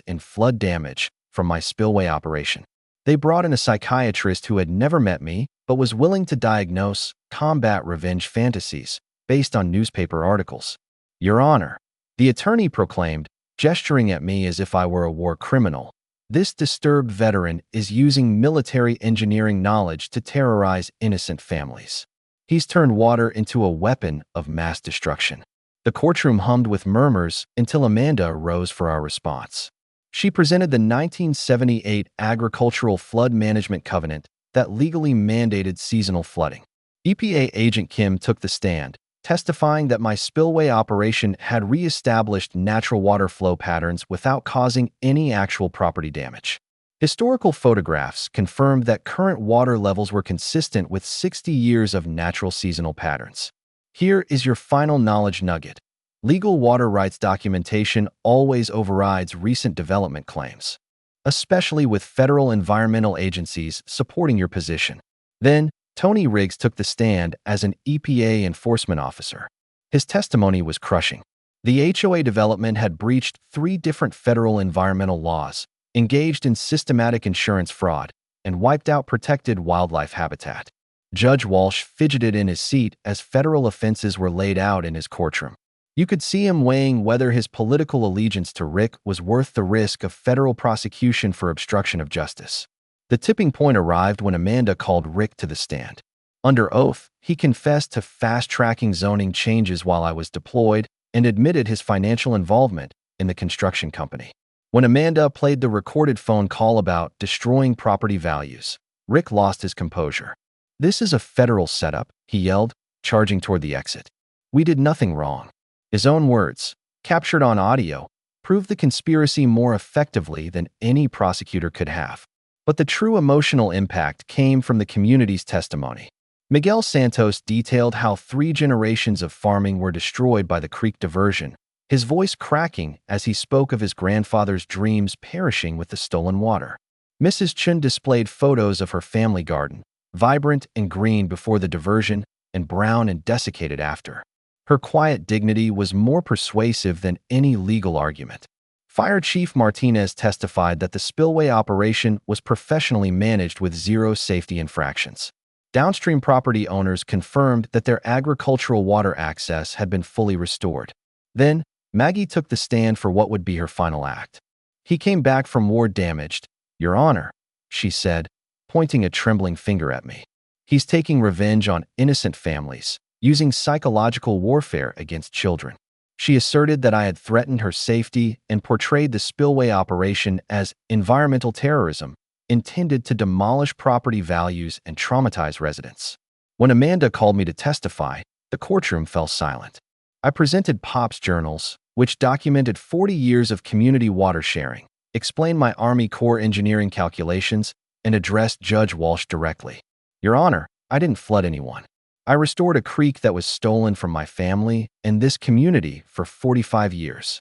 Speaker 1: in flood damage from my spillway operation. They brought in a psychiatrist who had never met me but was willing to diagnose, combat revenge fantasies based on newspaper articles. Your Honor, the attorney proclaimed, gesturing at me as if I were a war criminal. This disturbed veteran is using military engineering knowledge to terrorize innocent families. He's turned water into a weapon of mass destruction. The courtroom hummed with murmurs until Amanda arose for our response. She presented the 1978 Agricultural Flood Management Covenant that legally mandated seasonal flooding. EPA Agent Kim took the stand, testifying that my spillway operation had re-established natural water flow patterns without causing any actual property damage. Historical photographs confirmed that current water levels were consistent with 60 years of natural seasonal patterns. Here is your final knowledge nugget. Legal water rights documentation always overrides recent development claims, especially with federal environmental agencies supporting your position. Then, Tony Riggs took the stand as an EPA enforcement officer. His testimony was crushing. The HOA development had breached 3 different federal environmental laws, engaged in systematic insurance fraud, and wiped out protected wildlife habitat. Judge Walsh fidgeted in his seat as federal offenses were laid out in his courtroom. You could see him weighing whether his political allegiance to Rick was worth the risk of federal prosecution for obstruction of justice. The tipping point arrived when Amanda called Rick to the stand. Under oath, he confessed to fast-tracking zoning changes while I was deployed and admitted his financial involvement in the construction company. When Amanda played the recorded phone call about destroying property values, Rick lost his composure. "This is a federal setup," he yelled, charging toward the exit. "We did nothing wrong." His own words, captured on audio, proved the conspiracy more effectively than any prosecutor could have. But the true emotional impact came from the community's testimony. Miguel Santos detailed how 3 generations of farming were destroyed by the creek diversion, his voice cracking as he spoke of his grandfather's dreams perishing with the stolen water. Mrs. Chun displayed photos of her family garden, vibrant and green before the diversion and brown and desiccated after. Her quiet dignity was more persuasive than any legal argument. Fire Chief Martinez testified that the spillway operation was professionally managed with 0 safety infractions. Downstream property owners confirmed that their agricultural water access had been fully restored. Then, Maggie took the stand for what would be her final act. "He came back from war damaged, Your Honor," she said, pointing a trembling finger at me. "He's taking revenge on innocent families, using psychological warfare against children." She asserted that I had threatened her safety and portrayed the spillway operation as environmental terrorism, intended to demolish property values and traumatize residents. When Amanda called me to testify, the courtroom fell silent. I presented Pop's journals, which documented 40 years of community water sharing, explained my Army Corps engineering calculations, and addressed Judge Walsh directly. "Your Honor, I didn't flood anyone. I restored a creek that was stolen from my family and this community for 45 years.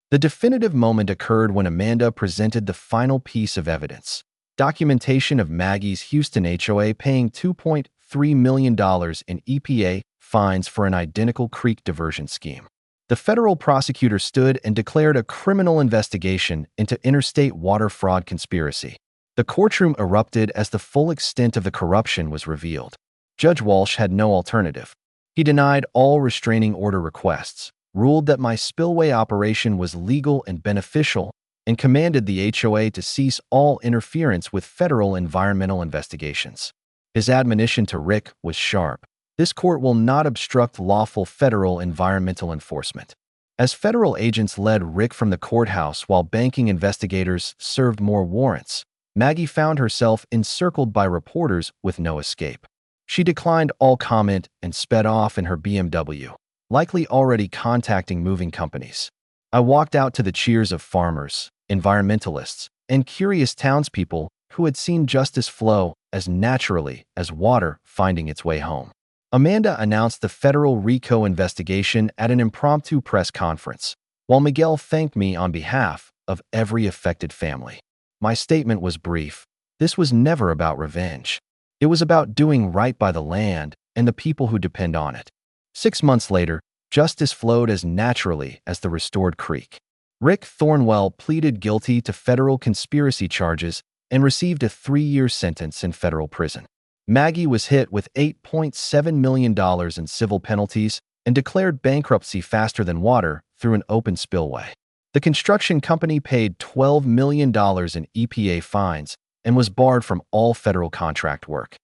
Speaker 1: The definitive moment occurred when Amanda presented the final piece of evidence, documentation of Maggie's Houston HOA paying $2.3 million in EPA fines for an identical creek diversion scheme. The federal prosecutor stood and declared a criminal investigation into interstate water fraud conspiracy. The courtroom erupted as the full extent of the corruption was revealed. Judge Walsh had no alternative. He denied all restraining order requests, ruled that my spillway operation was legal and beneficial, and commanded the HOA to cease all interference with federal environmental investigations. His admonition to Rick was sharp. This court will not obstruct lawful federal environmental enforcement. As federal agents led Rick from the courthouse while banking investigators served more warrants, Maggie found herself encircled by reporters with no escape. She declined all comment and sped off in her BMW, likely already contacting moving companies. I walked out to the cheers of farmers, environmentalists, and curious townspeople who had seen justice flow as naturally as water finding its way home. Amanda announced the federal RICO investigation at an impromptu press conference, while Miguel thanked me on behalf of every affected family. My statement was brief. This was never about revenge. It was about doing right by the land and the people who depend on it. 6 months later, justice flowed as naturally as the restored creek. Rick Thornwell pleaded guilty to federal conspiracy charges and received a 3-year sentence in federal prison. Maggie was hit with $8.7 million in civil penalties and declared bankruptcy faster than water through an open spillway. The construction company paid $12 million in EPA fines and was barred from all federal contract work.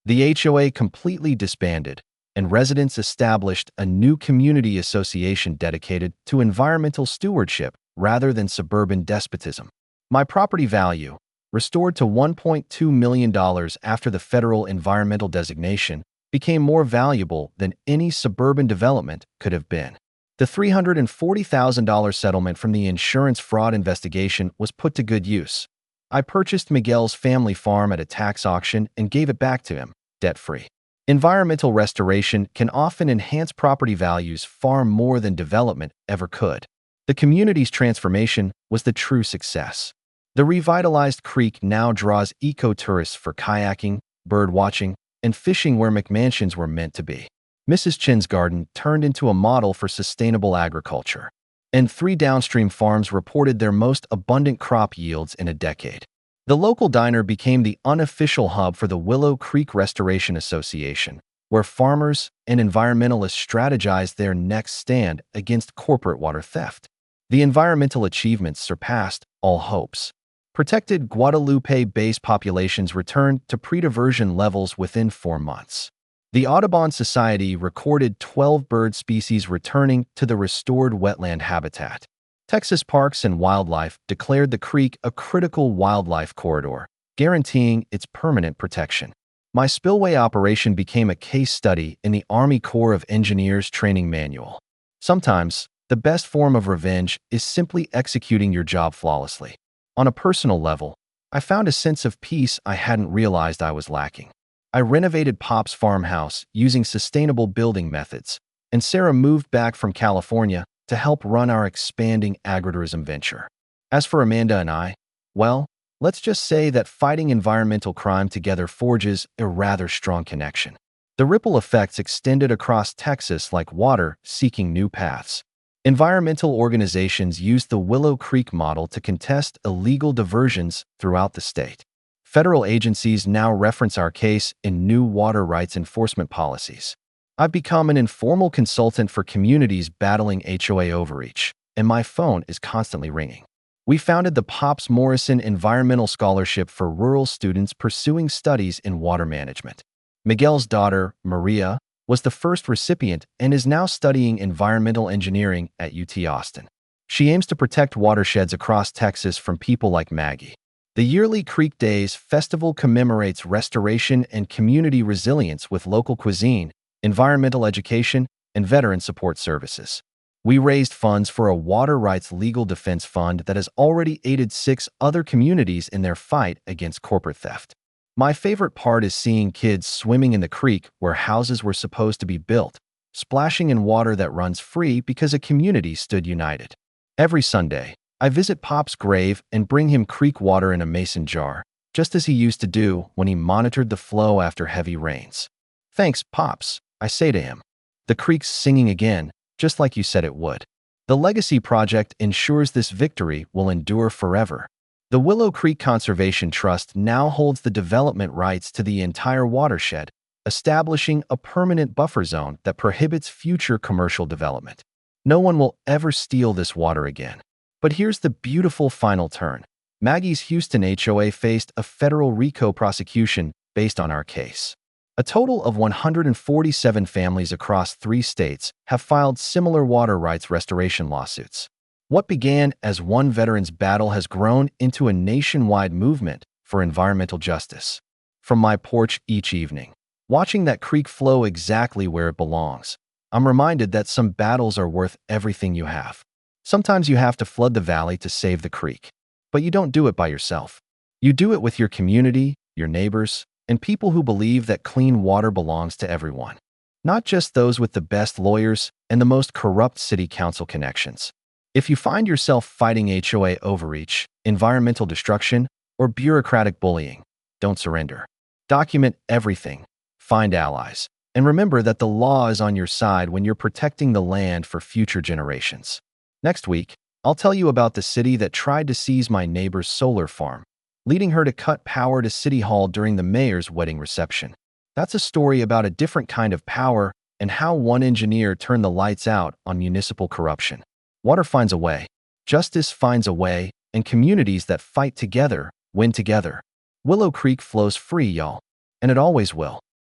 Speaker 1: The HOA completely disbanded, and residents established a new community association dedicated to environmental stewardship rather than suburban despotism. My property value, restored to $1.2 million after the federal environmental designation, became more valuable than any suburban development could have been. The $340,000 settlement from the insurance fraud investigation was put to good use. I purchased Miguel's family farm at a tax auction and gave it back to him, debt-free. Environmental restoration can often enhance property values far more than development ever could. The community's transformation was the true success. The revitalized creek now draws eco-tourists for kayaking, bird watching, and fishing where McMansions were meant to be. Mrs. Chin's garden turned into a model for sustainable agriculture, and 3 downstream farms reported their most abundant crop yields in a decade. The local diner became the unofficial hub for the Willow Creek Restoration Association, where farmers and environmentalists strategized their next stand against corporate water theft. The environmental achievements surpassed all hopes. Protected Guadalupe-based populations returned to pre-diversion levels within 4 months. The Audubon Society recorded 12 bird species returning to the restored wetland habitat. Texas Parks and Wildlife declared the creek a critical wildlife corridor, guaranteeing its permanent protection. My spillway operation became a case study in the Army Corps of Engineers training manual. Sometimes, the best form of revenge is simply executing your job flawlessly. On a personal level, I found a sense of peace I hadn't realized I was lacking. I renovated Pop's farmhouse using sustainable building methods, and Sarah moved back from California to help run our expanding agritourism venture. As for Amanda and I, well, let's just say that fighting environmental crime together forges a rather strong connection. The ripple effects extended across Texas like water seeking new paths. Environmental organizations used the Willow Creek model to contest illegal diversions throughout the state. Federal agencies now reference our case in new water rights enforcement policies. I've become an informal consultant for communities battling HOA overreach, and my phone is constantly ringing. We founded the Pops Morrison Environmental Scholarship for rural students pursuing studies in water management. Miguel's daughter, Maria, was the first recipient and is now studying environmental engineering at UT Austin. She aims to protect watersheds across Texas from people like Maggie. The yearly Creek Days Festival commemorates restoration and community resilience with local cuisine, environmental education, and veteran support services. We raised funds for a water rights legal defense fund that has already aided 6 other communities in their fight against corporate theft. My favorite part is seeing kids swimming in the creek where houses were supposed to be built, splashing in water that runs free because a community stood united. Every Sunday, I visit Pop's grave and bring him creek water in a mason jar, just as he used to do when he monitored the flow after heavy rains. "Thanks, Pops," I say to him. "The creek's singing again, just like you said it would." The Legacy Project ensures this victory will endure forever. The Willow Creek Conservation Trust now holds the development rights to the entire watershed, establishing a permanent buffer zone that prohibits future commercial development. No one will ever steal this water again. But here's the beautiful final turn. Maggie's Houston HOA faced a federal RICO prosecution based on our case. A total of 147 families across 3 states have filed similar water rights restoration lawsuits. What began as one veteran's battle has grown into a nationwide movement for environmental justice. From my porch each evening, watching that creek flow exactly where it belongs, I'm reminded that some battles are worth everything you have. Sometimes you have to flood the valley to save the creek, but you don't do it by yourself. You do it with your community, your neighbors, and people who believe that clean water belongs to everyone, not just those with the best lawyers and the most corrupt city council connections. If you find yourself fighting HOA overreach, environmental destruction, or bureaucratic bullying, don't surrender. Document everything, find allies, and remember that the law is on your side when you're protecting the land for future generations. Next week, I'll tell you about the city that tried to seize my neighbor's solar farm, leading her to cut power to City Hall during the mayor's wedding reception. That's a story about a different kind of power and how one engineer turned the lights out on municipal corruption. Water finds a way, justice finds a way, and communities that fight together win together. Willow Creek flows free, y'all, and it always will.